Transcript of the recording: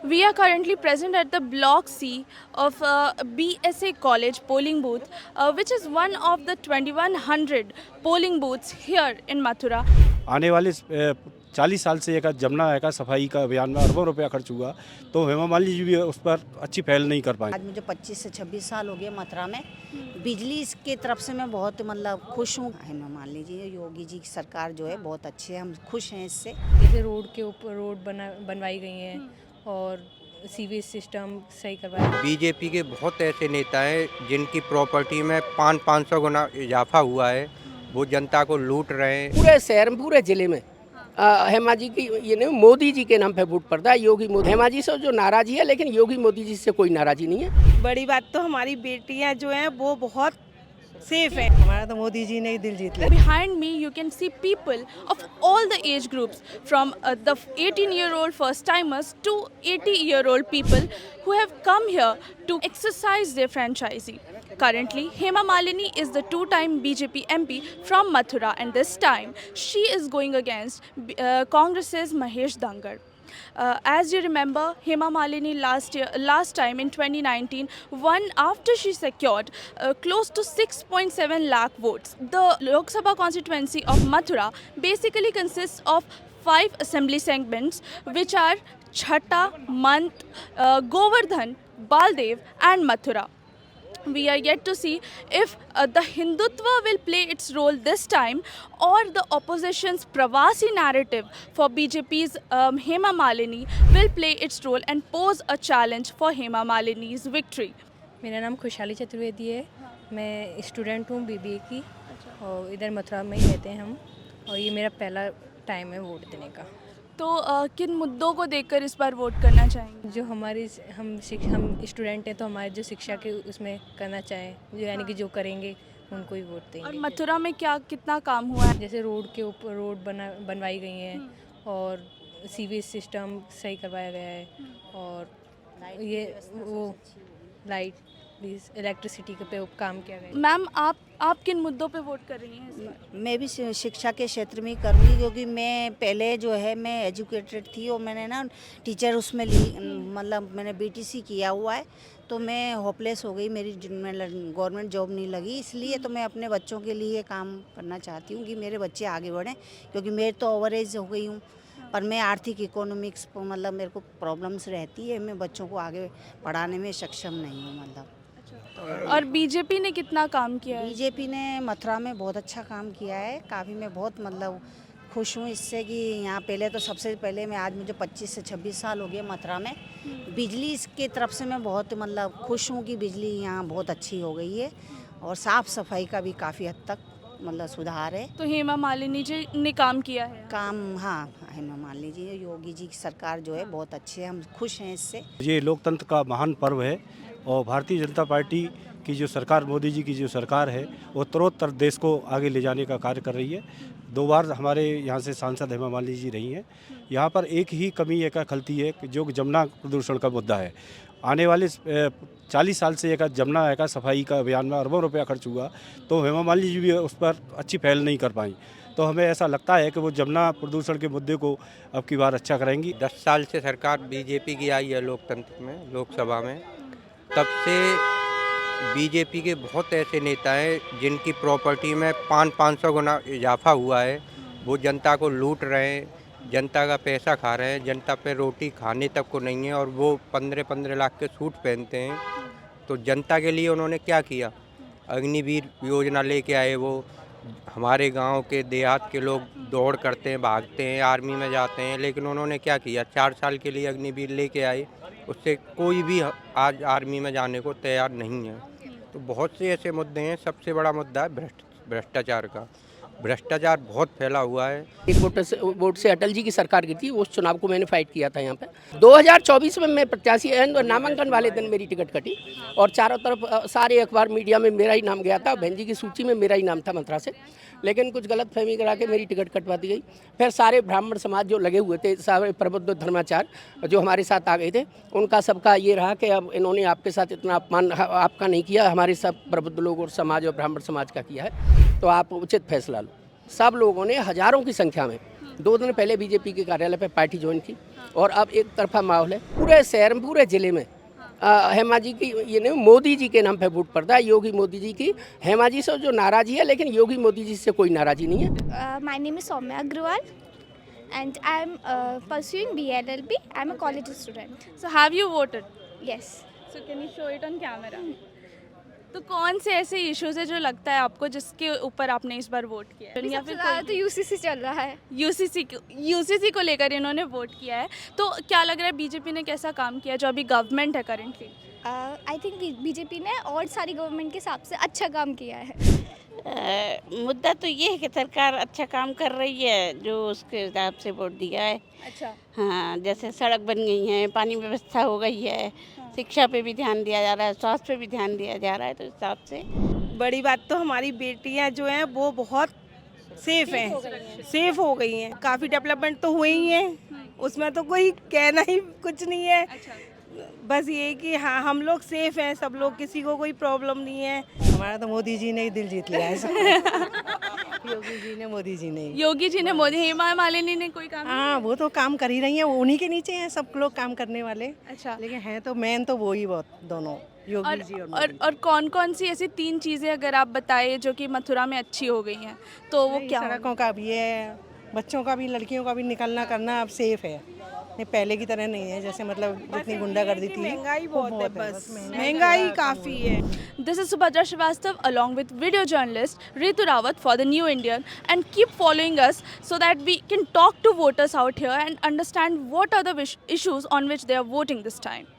We are currently present at the Block C of BSA College polling booth, which is one of the 2100 polling booths here in Mathura. आने वाले 40 साल से एक जमुना का सफाई का अभियान में अरबों रुपया खर्च हुआ, तो हेमा मालिनी जी भी उस पर अच्छी पहल नहीं कर पाए। आज मुझे 25 से 26 साल हो गए मथुरा में। बिजली की तरफ से मैं बहुत मतलब खुश हूँ। हेमा मालिनी जी, योगी जी की सरकार जो है बहुत अच्छी है, हम खुश हैं इससे। जैसे रोड के ऊपर रोड बनवाई गई हैं और सीवेज सिस्टम सही करवाया। बीजेपी के बहुत ऐसे नेता हैं जिनकी प्रॉपर्टी में 500 गुना इजाफा हुआ है, वो जनता को लूट रहे हैं। पूरे शहर में, पूरे जिले में हेमा जी की ये नहीं, मोदी जी के नाम पे वोट पड़ता है। योगी मोदी, हेमा जी से जो नाराजी है, लेकिन योगी मोदी जी से कोई नाराजी नहीं है। बड़ी बात तो हमारी बेटियां जो हैं वो बहुत सेफ है। हमारा तो मोदी जी ने ही दिल जीत लिया। Behind me, you can see people of all the age groups, from the 18-year-old first-timers to 80-year-old people who have come here to exercise their franchisee. Currently, Hema Malini is the two-time BJP MP from Mathura, and this time she is going against Congress's Mahesh Dangar. As you remember, Hema Malini last time in 2019 won after she secured close to 6.7 lakh votes. The Lok Sabha constituency of Mathura basically consists of 5 assembly segments, which are Chhatta, Mant, Govardhan, Baldev and Mathura. We are yet to see if the Hindutva will play its role this time, or the opposition's Pravasi narrative for BJP's Hema Malini will play its role and pose a challenge for Hema Malini's victory. मेरा नाम खुशहाली चतुर्वेदी है। मैं student हूँ BBA की और इधर मथुरा में ही रहते हैं हम, और ये मेरा पहला टाइम है वोट देने का। तो किन मुद्दों को देखकर इस बार वोट करना चाहेंगे? जो हमारी हम स्टूडेंट हैं तो हमारे जो शिक्षा के उसमें करना चाहें, जो यानी कि जो करेंगे उनको ही वोट और देंगे। मथुरा में कितना काम हुआ है? जैसे रोड के ऊपर रोड बनवाई गई हैं और सीवेज सिस्टम सही करवाया गया है, और ये वो लाइट इलेक्ट्रिसिटी पे काम किया गया है। मैम, आप किन मुद्दों पे वोट कर रही हैं इस बार? मैं भी शिक्षा के क्षेत्र में ही करूँगी, क्योंकि मैं पहले जो है मैं एजुकेटेड थी और मैंने ना टीचर उसमें ली, मतलब मैंने बीटीसी किया हुआ है, तो मैं होपलेस हो गई, मेरी गवर्नमेंट जॉब नहीं लगी, इसलिए तो मैं अपने बच्चों के लिए काम करना चाहती हूँ कि मेरे बच्चे आगे बढ़ें, क्योंकि मेरी तो ओवर एज हो गई हूँ। पर मैं आर्थिक इकोनॉमिक्स मतलब मेरे को प्रॉब्लम्स रहती है, मैं बच्चों को आगे पढ़ाने में सक्षम नहीं हूँ मतलब। और बीजेपी ने कितना काम किया है? बीजेपी ने मथुरा में बहुत अच्छा काम किया है, काफ़ी मैं बहुत मतलब खुश हूँ इससे कि यहाँ पहले तो सबसे पहले मैं आज मुझे 25 से 26 साल हो गए मथुरा में। बिजली की तरफ से मैं बहुत मतलब खुश हूँ कि बिजली यहाँ बहुत अच्छी हो गई है, और साफ़ सफाई का भी काफ़ी हद तक मतलब सुधार है। तो हेमा मालिनी जी ने काम किया है? काम, हाँ, हेमा मालिनी जी, योगी जी की सरकार जो है बहुत अच्छी है, हम खुश हैं इससे। ये लोकतंत्र का महान पर्व है, और भारतीय जनता पार्टी की जो सरकार, मोदी जी की जो सरकार है, वो उत्तरोत्तर देश को आगे ले जाने का कार्य कर रही है। 2 बार हमारे यहाँ से सांसद हेमा मालिनी जी रही हैं। यहाँ पर एक ही कमी एक खलती है कि जो जमुना प्रदूषण का मुद्दा है। आने वाले 40 साल से एक जमुना का सफाई का अभियान में अरबों रुपया खर्च हुआ, तो हेमा मालिनी जी भी उस पर अच्छी पहल नहीं कर पाई। तो हमें ऐसा लगता है कि वो जमुना प्रदूषण के मुद्दे को अब की बार अच्छा कराएंगी। 10 साल से सरकार बीजेपी की आई है लोकतंत्र में, लोकसभा में, तब से बीजेपी के बहुत ऐसे नेता हैं जिनकी प्रॉपर्टी में 500 गुना इजाफा हुआ है, वो जनता को लूट रहे हैं, जनता का पैसा खा रहे हैं, जनता पे रोटी खाने तक को नहीं है, और वो 15-15 लाख के सूट पहनते हैं। तो जनता के लिए उन्होंने क्या किया? अग्निवीर योजना लेके आए, वो हमारे गांव के देहात के लोग दौड़ करते हैं, भागते हैं, आर्मी में जाते हैं, लेकिन उन्होंने क्या किया? 4 साल के लिए अग्निवीर लेके आए, उससे कोई भी आज आर्मी में जाने को तैयार नहीं है। तो बहुत से ऐसे मुद्दे हैं। सबसे बड़ा मुद्दा है भ्रष्टाचार का। भ्रष्टाचार बहुत फैला हुआ है। एक वोट से अटल जी की सरकार की थी, उस चुनाव को मैंने फाइट किया था यहाँ पे। 2024 में मैं प्रत्याशी, नामांकन वाले दिन मेरी टिकट कटी, और चारों तरफ सारे अखबार मीडिया में मेरा ही नाम गया था, बहन जी की सूची में मेरा ही नाम था मथुरा से, लेकिन कुछ गलत फहमी करा के मेरी टिकट कटवा दी गई। फिर सारे ब्राह्मण समाज जो लगे हुए थे, सारे प्रबुद्ध धर्माचार्य जो हमारे साथ आ गए थे, उनका सबका ये रहा कि अब इन्होंने आपके साथ इतना अपमान आपका नहीं किया, हमारे सब प्रबुद्ध लोग और समाज और ब्राह्मण समाज का किया है, तो आप उचित फैसला लो। सब लोगों ने हजारों की संख्या में 2 दिन पहले बीजेपी के कार्यालय पे पार्टी ज्वाइन की और अब एक तरफा माहौल है पूरे शहर में, पूरे जिले में। हेमा जी की ये नहीं, मोदी जी के नाम पे वोट पड़ता है, योगी मोदी जी की। हेमा जी से जो नाराजी है, लेकिन योगी मोदी जी से कोई नाराजी नहीं है। My name is Soumya Agrawal and I'm pursuing BLLB. I'm a college student. So have you voted? Yes. So can you show it on camera? तो कौन से ऐसे इश्यूज है जो लगता है आपको जिसके ऊपर आपने इस बार वोट किया है? या सबसे ज़्यादा तो UCC चल रहा है। यूसीसी को लेकर इन्होंने वोट किया है, तो क्या लग रहा है बीजेपी ने कैसा काम किया जो अभी गवर्नमेंट है करेंटली? आई थिंक बीजेपी ने और सारी गवर्नमेंट के हिसाब से अच्छा काम किया है। मुद्दा तो ये है कि सरकार अच्छा काम कर रही है, जो उसके हिसाब से वोट दिया है। अच्छा। हाँ, जैसे सड़क बन गई है, पानी व्यवस्था हो गई है, शिक्षा पे भी ध्यान दिया जा रहा है, स्वास्थ्य पे भी ध्यान दिया जा रहा है, तो इस हिसाब से बड़ी बात तो हमारी बेटियां जो हैं वो बहुत सेफ सेफ हो गई हैं। काफ़ी डेवलपमेंट तो हुई ही है, उसमें तो कोई कहना ही कुछ नहीं है। बस ये कि हाँ, हम लोग सेफ हैं, सब लोग, किसी को कोई प्रॉब्लम नहीं है। हमारा तो मोदी जी ने ही दिल जीत लिया है। योगी जी ने, मोदी जी ने, मोदी, हेमा मालिनी ने कोई काम? हाँ, वो तो काम कर ही रही हैं, उन्हीं के नीचे हैं सब लोग काम करने वाले। अच्छा। लेकिन हैं तो मेन तो वो ही बहुत दोनों, योगी जी और मोदी। और कौन कौन सी ऐसी 3 चीज़ें अगर आप बताएं जो कि मथुरा में अच्छी हो गई हैं, तो वो क्या? सड़कों का भी है, बच्चों का भी, लड़कियों का भी निकलना करना अब सेफ है, नहीं पहले की तरह नहीं है, जैसे मतलब जितनी गुंडागर्दी थी। महंगाई बहुत है, बस महंगाई काफ़ी है। This is Subhadra Srivastav along with video journalist Ritu Rawat for the New Indian, and keep following us so that we can talk to voters out here and understand what are the issues on which they are voting this time.